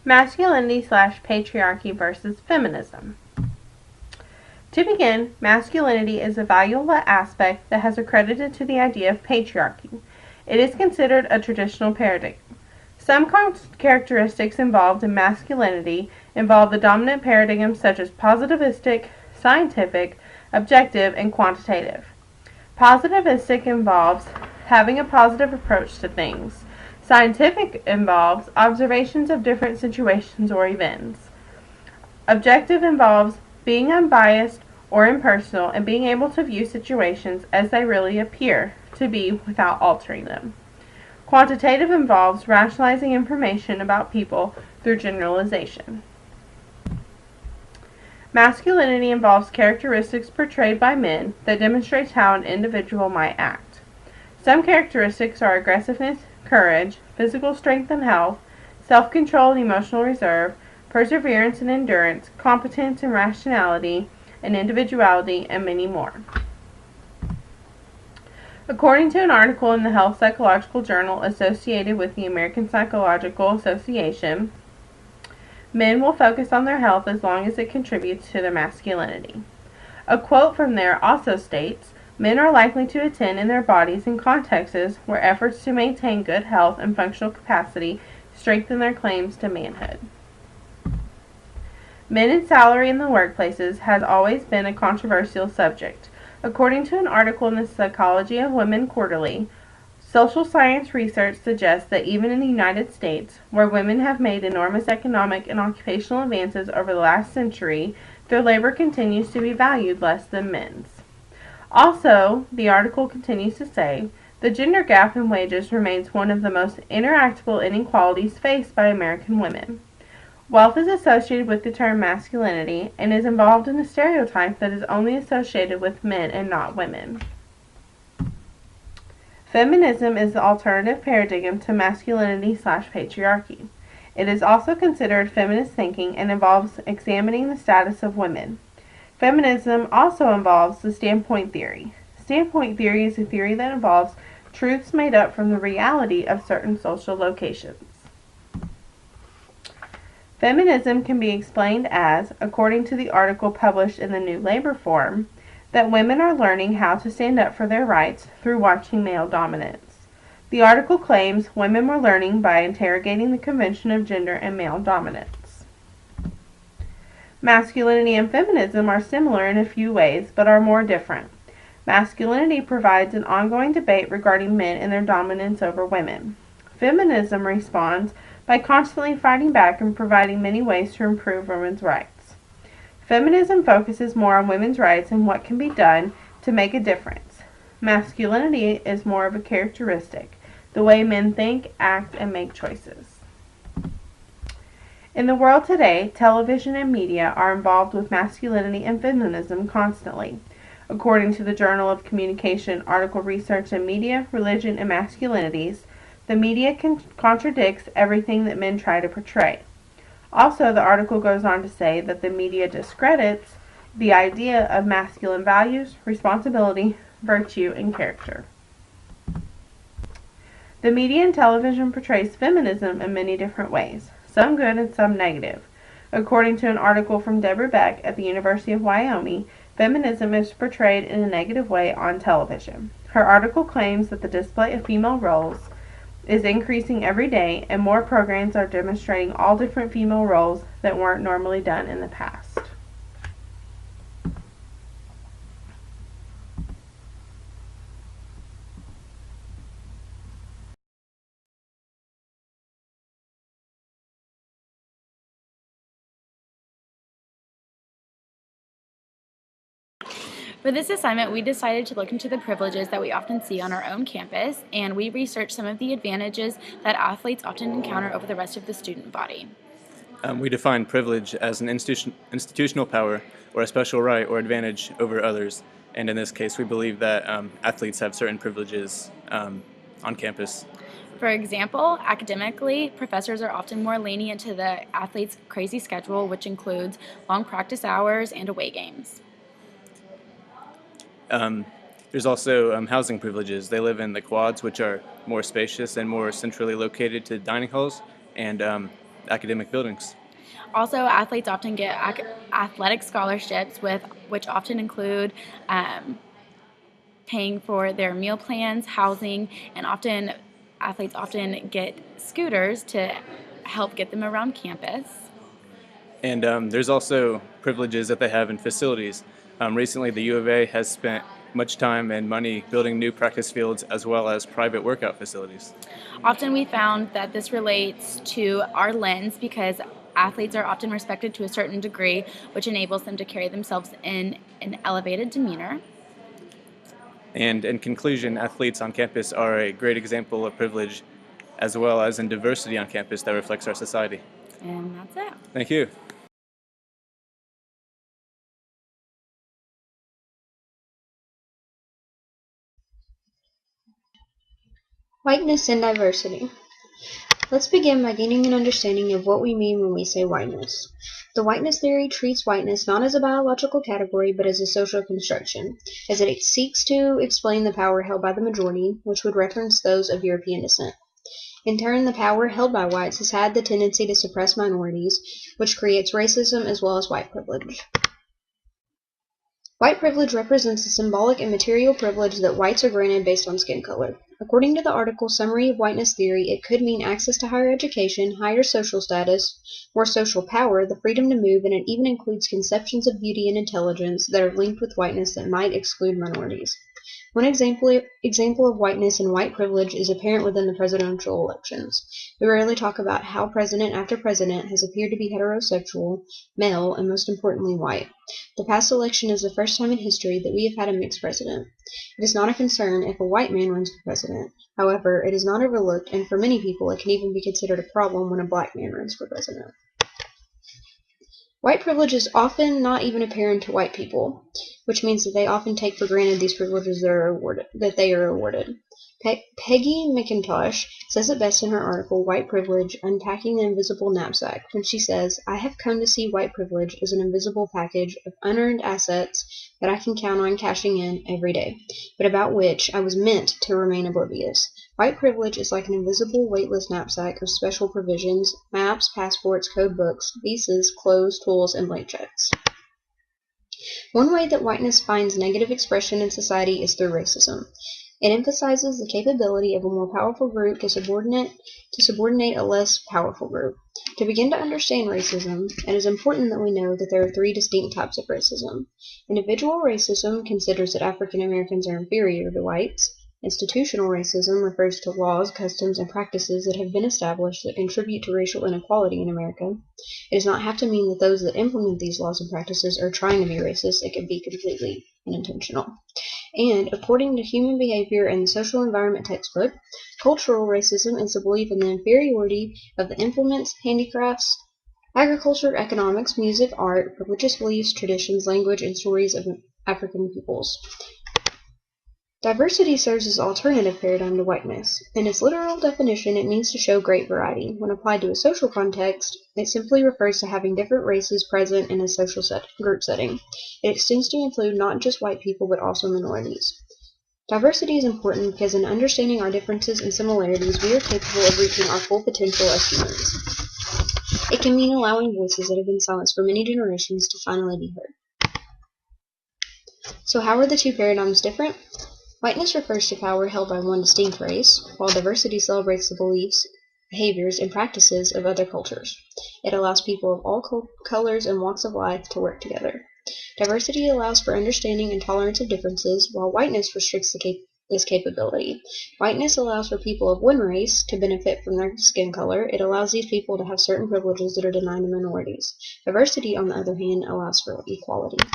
Masculinity/patriarchy versus feminism. To begin, masculinity is a valuable aspect that has accredited to the idea of patriarchy. It is considered a traditional paradigm. Some characteristics involved in masculinity involve the dominant paradigms such as positivistic, scientific, objective, and quantitative. Positivistic involves having a positive approach to things. Scientific involves observations of different situations or events. Objective involves being unbiased or impersonal and being able to view situations as they really appear to be without altering them. Quantitative involves rationalizing information about people through generalization. Masculinity involves characteristics portrayed by men that demonstrates how an individual might act. Some characteristics are aggressiveness, courage, physical strength and health, self-control and emotional reserve, perseverance and endurance, competence and rationality, and individuality, and many more. According to an article in the Health Psychological Journal associated with the American Psychological Association, men will focus on their health as long as it contributes to their masculinity. A quote from there also states, "Men are likely to attend in their bodies in contexts where efforts to maintain good health and functional capacity strengthen their claims to manhood." Men and salary in the workplaces has always been a controversial subject. According to an article in the Psychology of Women Quarterly, social science research suggests that even in the United States, where women have made enormous economic and occupational advances over the last century, their labor continues to be valued less than men's. Also, the article continues to say, the gender gap in wages remains one of the most interactable inequalities faced by American women. Wealth is associated with the term masculinity and is involved in a stereotype that is only associated with men and not women. Feminism is the alternative paradigm to masculinity/patriarchy. It is also considered feminist thinking and involves examining the status of women. Feminism also involves the standpoint theory. Standpoint theory is a theory that involves truths made up from the reality of certain social locations. Feminism can be explained as, according to the article published in the New Labor Forum, that women are learning how to stand up for their rights through watching male dominance. The article claims women were learning by interrogating the convention of gender and male dominance. Masculinity and feminism are similar in a few ways, but are more different. Masculinity provides an ongoing debate regarding men and their dominance over women. Feminism responds by constantly fighting back and providing many ways to improve women's rights. Feminism focuses more on women's rights and what can be done to make a difference. Masculinity is more of a characteristic, the way men think, act, and make choices. In the world today, television and media are involved with masculinity and feminism constantly. According to the Journal of Communication article Research in Media, Religion, and Masculinities, the media contradicts everything that men try to portray. Also, the article goes on to say that the media discredits the idea of masculine values, responsibility, virtue, and character. The media and television portrays feminism in many different ways, some good and some negative. According to an article from Deborah Beck at the University of Wyoming, feminism is portrayed in a negative way on television. Her article claims that the display of female roles is increasing every day, and more programs are demonstrating all different female roles that weren't normally done in the past. For this assignment, we decided to look into the privileges that we often see on our own campus, and we researched some of the advantages that athletes often encounter over the rest of the student body. We define privilege as an institutional power or a special right or advantage over others. And in this case, we believe that athletes have certain privileges on campus. For example, academically, professors are often more lenient to the athlete's crazy schedule, which includes long practice hours and away games. There's also housing privileges. They live in the quads, which are more spacious and more centrally located to dining halls, and academic buildings. Also, athletes often get athletic scholarships, which often include paying for their meal plans, housing, and athletes often get scooters to help get them around campus. And there's also privileges that they have in facilities. Recently, the U of A has spent much time and money building new practice fields as well as private workout facilities. Often we found that this relates to our lens because athletes are often respected to a certain degree, which enables them to carry themselves in an elevated demeanor. And in conclusion, athletes on campus are a great example of privilege as well as in diversity on campus that reflects our society. And that's it. Thank you. Whiteness and diversity. Let's begin by gaining an understanding of what we mean when we say whiteness. The whiteness theory treats whiteness not as a biological category but as a social construction, as it seeks to explain the power held by the majority, which would reference those of European descent. In turn, the power held by whites has had the tendency to suppress minorities, which creates racism as well as white privilege. White privilege represents the symbolic and material privilege that whites are granted based on skin color. According to the article Summary of Whiteness Theory, it could mean access to higher education, higher social status, more social power, the freedom to move, and it even includes conceptions of beauty and intelligence that are linked with whiteness that might exclude minorities. One example of whiteness and white privilege is apparent within the presidential elections. We rarely talk about how president after president has appeared to be heterosexual, male, and most importantly white. The past election is the first time in history that we have had a mixed president. It is not a concern if a white man runs for president. However, it is not overlooked, and for many people it can even be considered a problem when a black man runs for president. White privilege is often not even apparent to white people, which means that they often take for granted these privileges that they are awarded. Peggy McIntosh says it best in her article, White Privilege, Unpacking the Invisible Knapsack, when she says, I have come to see white privilege as an invisible package of unearned assets that I can count on cashing in every day, but about which I was meant to remain oblivious. White privilege is like an invisible, weightless knapsack of special provisions, maps, passports, code books, visas, clothes, tools, and blank checks. One way that whiteness finds negative expression in society is through racism. It emphasizes the capability of a more powerful group to subordinate a less powerful group. To begin to understand racism, it is important that we know that there are three distinct types of racism. Individual racism considers that African Americans are inferior to whites. Institutional racism refers to laws, customs, and practices that have been established that contribute to racial inequality in America. It does not have to mean that those that implement these laws and practices are trying to be racist. It can be completely unintentional. And, according to Human Behavior and the Social Environment textbook, cultural racism is the belief in the inferiority of the implements, handicrafts, agriculture, economics, music, art, religious beliefs, traditions, language, and stories of African peoples. Diversity serves as an alternative paradigm to whiteness. In its literal definition, it means to show great variety. When applied to a social context, it simply refers to having different races present in a social group setting. It extends to include not just white people, but also minorities. Diversity is important because in understanding our differences and similarities, we are capable of reaching our full potential as humans. It can mean allowing voices that have been silenced for many generations to finally be heard. So how are the two paradigms different? Whiteness refers to power held by one distinct race, while diversity celebrates the beliefs, behaviors, and practices of other cultures. It allows people of all colors and walks of life to work together. Diversity allows for understanding and tolerance of differences, while whiteness restricts this capability. Whiteness allows for people of one race to benefit from their skin color. It allows these people to have certain privileges that are denied to minorities. Diversity, on the other hand, allows for equality.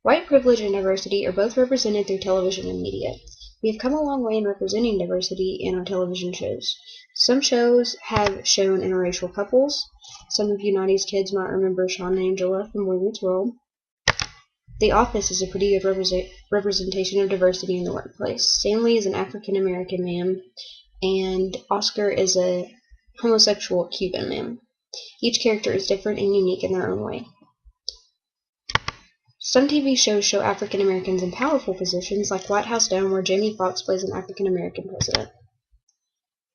White privilege and diversity are both represented through television and media. We have come a long way in representing diversity in our television shows. Some shows have shown interracial couples. Some of you 90s kids might remember Shawn and Angela from Boy Meets World. The Office is a pretty good representation of diversity in the workplace. Stanley is an African American man, and Oscar is a homosexual Cuban man. Each character is different and unique in their own way. Some TV shows show African Americans in powerful positions, like White House Down, where Jamie Foxx plays an African American president.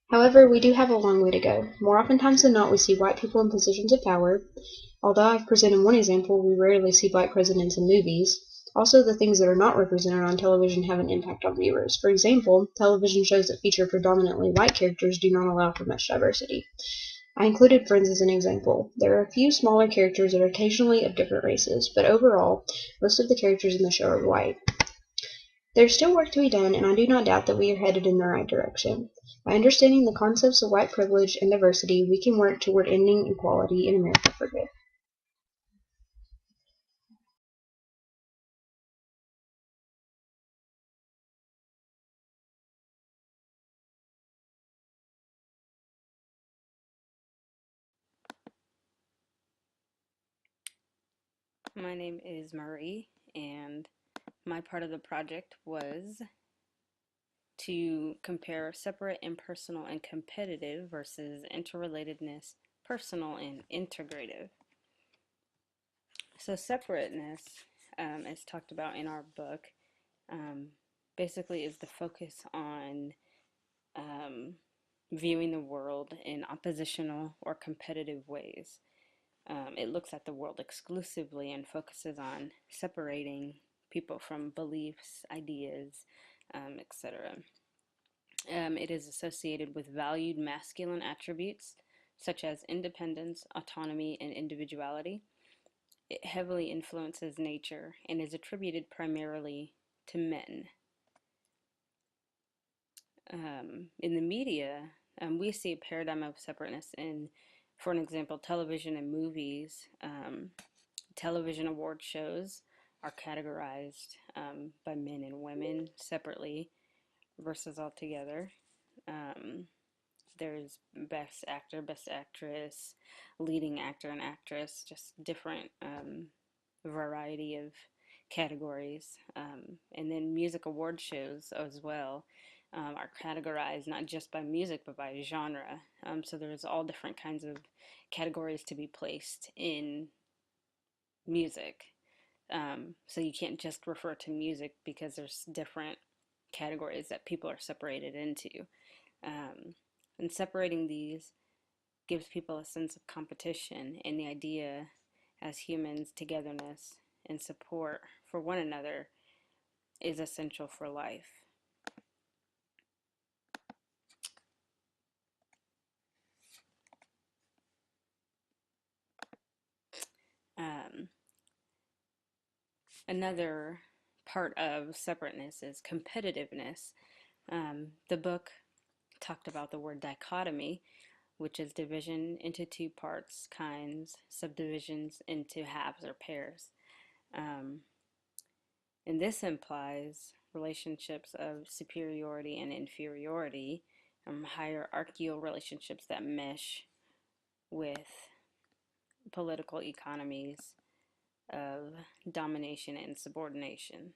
However, we do have a long way to go. More oftentimes than not, we see white people in positions of power. Although I've presented one example, we rarely see black presidents in movies. Also, the things that are not represented on television have an impact on viewers. For example, television shows that feature predominantly white characters do not allow for much diversity. I included Friends as an example. There are a few smaller characters that are occasionally of different races, but overall, most of the characters in the show are white. There's still work to be done, and I do not doubt that we are headed in the right direction. By understanding the concepts of white privilege and diversity, we can work toward ending equality in America for good. My name is Marie, and my part of the project was to compare separate, impersonal, and competitive versus interrelatedness, personal, and integrative. So, separateness, as talked about in our book, um, basically is the focus on um, viewing the world in oppositional or competitive ways. It looks at the world exclusively and focuses on separating people from beliefs, ideas, etc. It is associated with valued masculine attributes such as independence, autonomy, and individuality. It heavily influences nature and is attributed primarily to men. In the media, we see a paradigm of separateness in, for an example, television and movies. Television award shows are categorized by men and women separately versus all together. Um, there's best actor, best actress, leading actor and actress, just different variety of categories. And then music award shows as well are categorized not just by music but by genre. So there's all different kinds of categories to be placed in music. So you can't just refer to music because there's different categories that people are separated into. Um, and separating these gives people a sense of competition and the idea as humans, togetherness and support for one another is essential for life. Um, Another part of separateness is competitiveness. The book talked about the word dichotomy, which is division into two parts, kinds, subdivisions into halves or pairs. Um, and this implies relationships of superiority and inferiority, hierarchical relationships that mesh with political economies of domination and subordination.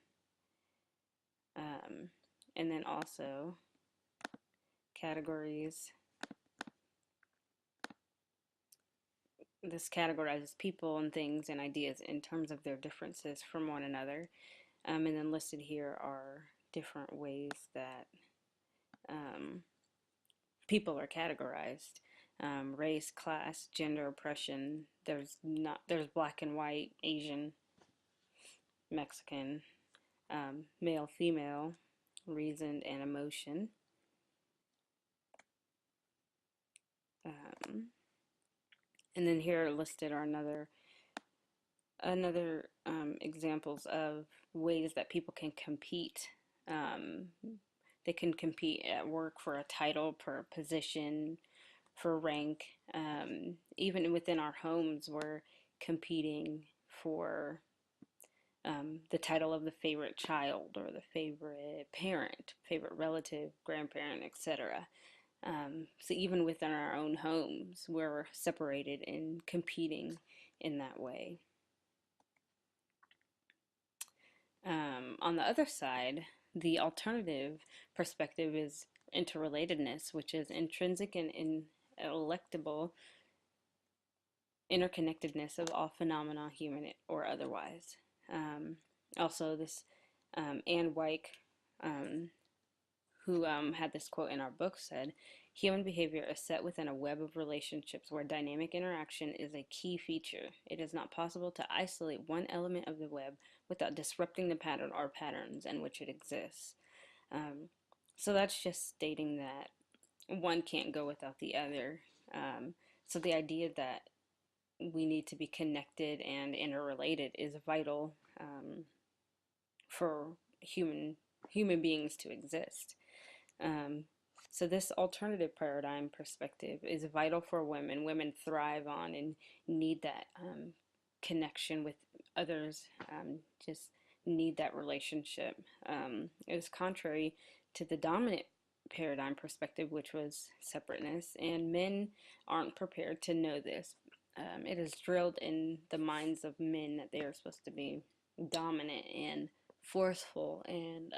Um, and then also categories. This categorizes people and things and ideas in terms of their differences from one another. And then listed here are different ways that people are categorized. Race, class, gender, oppression. There's black and white, Asian, Mexican, male, female, reason, and emotion. And then here listed are another examples of ways that people can compete. They can compete at work for a title, for a position, for rank. Even within our homes, we're competing for the title of the favorite child or the favorite parent, favorite relative, grandparent, etc. So even within our own homes, we're separated and competing in that way. On the other side, the alternative perspective is interrelatedness, which is intrinsic and ineluctable interconnectedness of all phenomena, human or otherwise. Also, this Anne Wyke, who had this quote in our book, said, Human behavior is set within a web of relationships where dynamic interaction is a key feature. It is not possible to isolate one element of the web without disrupting the pattern or patterns in which it exists. So that's just stating that one can't go without the other. So the idea that we need to be connected and interrelated is vital for human beings to exist. So this alternative paradigm perspective is vital for women. Women thrive on and need that connection with others, just need that relationship. It is contrary to the dominant paradigm perspective, which was separateness, and men aren't prepared to know this. It is drilled in the minds of men that they are supposed to be dominant and forceful and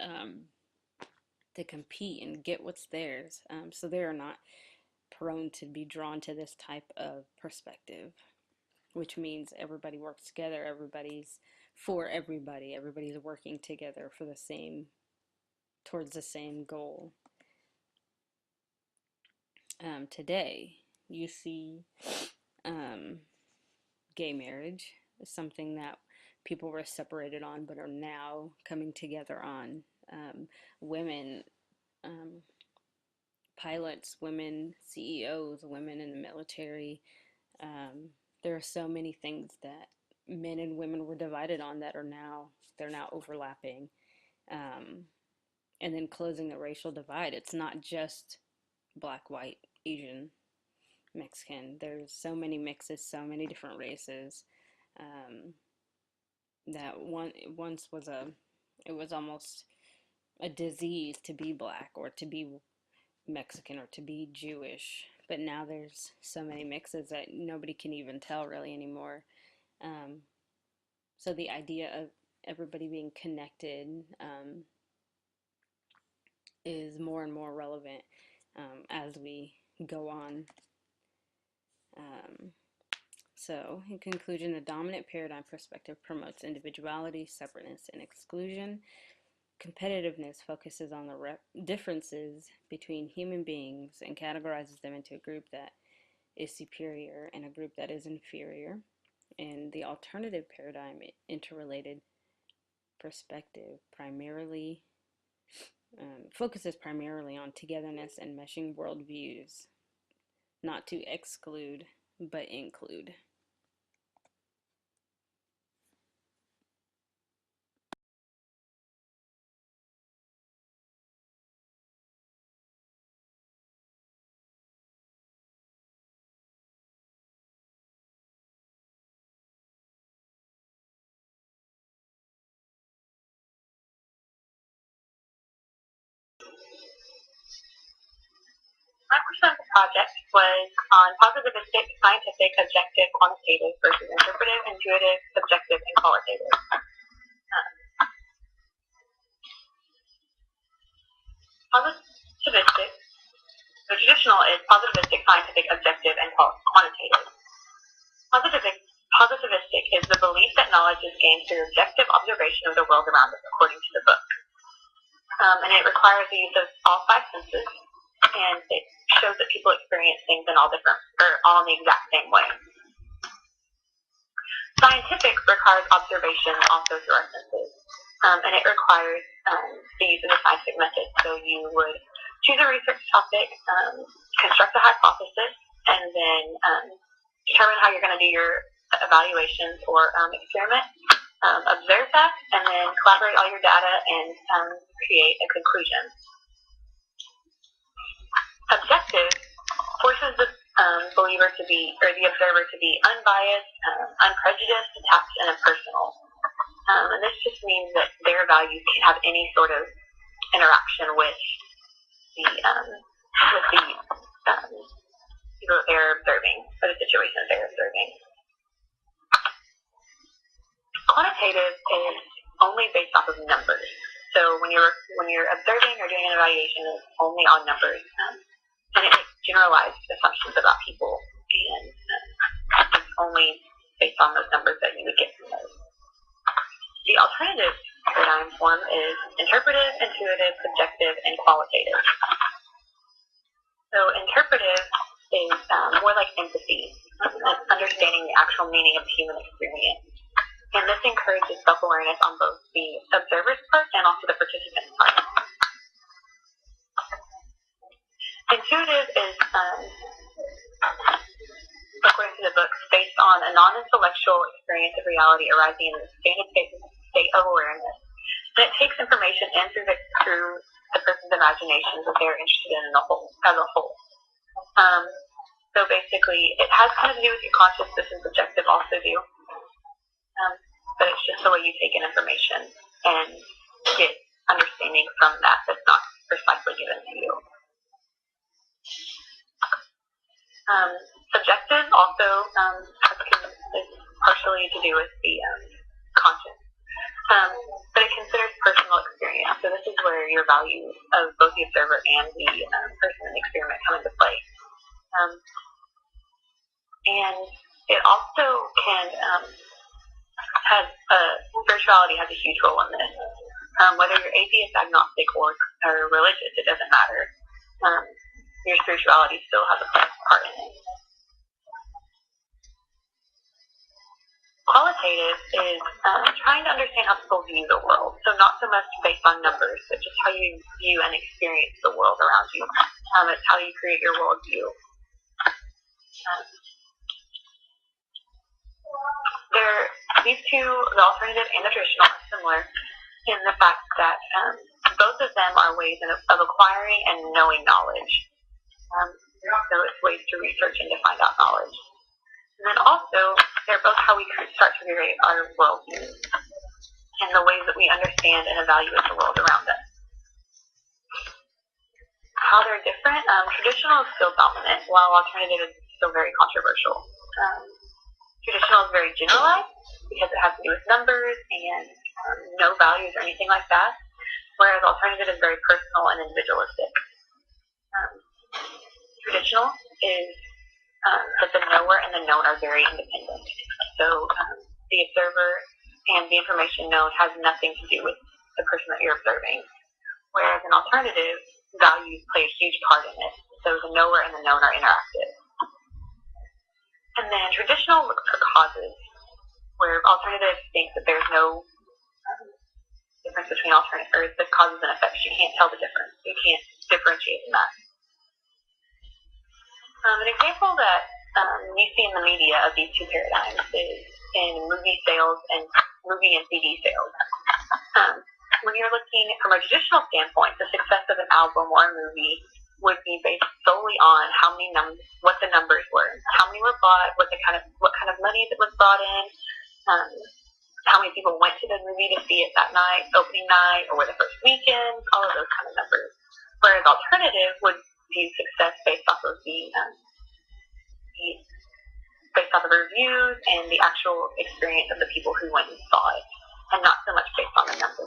to compete and get what's theirs. So they are not prone to be drawn to this type of perspective, which means everybody works together, everybody's for everybody, everybody's working together for the same, towards the same goal. Today, you see gay marriage is something that people were separated on but are now coming together on. Women pilots, women CEOs, women in the military. There are so many things that men and women were divided on that are now, they're now overlapping. And then closing the racial divide. It's not just black, white, Asian, Mexican. There's so many mixes, so many different races. That once was it was almost a disease to be black or to be Mexican or to be Jewish, but now there's so many mixes that nobody can even tell really anymore. So the idea of everybody being connected is more and more relevant as we go on. So in conclusion, the dominant paradigm perspective promotes individuality, separateness, and exclusion. Competitiveness focuses on the differences between human beings and categorizes them into a group that is superior and a group that is inferior. And the alternative paradigm, interrelated perspective, primarily focuses primarily on togetherness and meshing worldviews, not to exclude but include. My portion of the project was on positivistic, scientific, objective, quantitative versus interpretive, intuitive, subjective, and qualitative. Positivistic, the traditional is positivistic, scientific, objective, and quantitative. Positivistic is the belief that knowledge is gained through objective observation of the world around us, according to the book. And it requires the use of all five senses, and it shows that people experience things in all in the exact same way. Scientific requires observation also through our senses, and it requires the use of the scientific method. So you would choose a research topic, construct a hypothesis, and then determine how you're going to do your evaluations or experiment, observe that, and then collaborate all your data and create a conclusion. Objective forces the believer to be, or the observer to be unbiased, unprejudiced, detached, and impersonal. And this just means that their values can have any sort of interaction with the people that they're observing, or the situation that they're observing. Quantitative is only based off of numbers. So when you're observing or doing an evaluation, it's only on numbers, and it makes generalized assumptions about people, and it's only based on those numbers that you would get from those. The alternative paradigm form is interpretive, intuitive, subjective, and qualitative. So interpretive is more like empathy, understanding the actual meaning of the human experience. And this encourages self-awareness on both the observer's part and also the participant's part. Intuitive is, according to the book, based on a non-intellectual experience of reality arising in the standard state of awareness. And it takes information in through the person's imagination that they're interested in as a whole. So basically, it has kind of to do with your consciousness and subjective also do. But it's just the way you take in information and get understanding from that that's not precisely given to you. Subjective also is partially to do with the conscious. But it considers personal experience. So this is where your values of both the observer and the person in the experiment come into play. And it also can spirituality has a huge role in this. Whether you're atheist, agnostic, or religious, it doesn't matter. Your spirituality still has a part in it. Qualitative is trying to understand how people view the world. So not so much based on numbers, but just how you view and experience the world around you. It's how you create your worldview. These two, the alternative and the traditional, are similar in the fact that both of them are ways of acquiring and knowing knowledge. So it's ways to research and to find out knowledge. And then also, they're both how we start to create our worldview and the ways that we understand and evaluate the world around us. How they're different, traditional is still dominant, while alternative is still very controversial. Traditional is very generalized because it has to do with numbers and no values or anything like that, whereas alternative is very personal and individualistic. Traditional is that the knower and the known are very independent. So the observer and the information known has nothing to do with the person that you're observing, whereas an alternative, values play a huge part in it. So the knower and the known are interactive. And then traditional looks for causes, where alternative thinks that there's no difference between the causes and effects. You can't tell the difference. You can't differentiate in that. An example that you see in the media of these two paradigms is in movie sales and movie and CD sales. When you're looking from a traditional standpoint, the success of an album or a movie would be based solely on what the numbers were, how many were bought, what kind of money that was brought in, how many people went to the movie to see it that night, opening night, or the first weekend, all of those kind of numbers. Whereas alternative would view success based off of based off of reviews and the actual experience of the people who went and saw it, and not so much based on the numbers.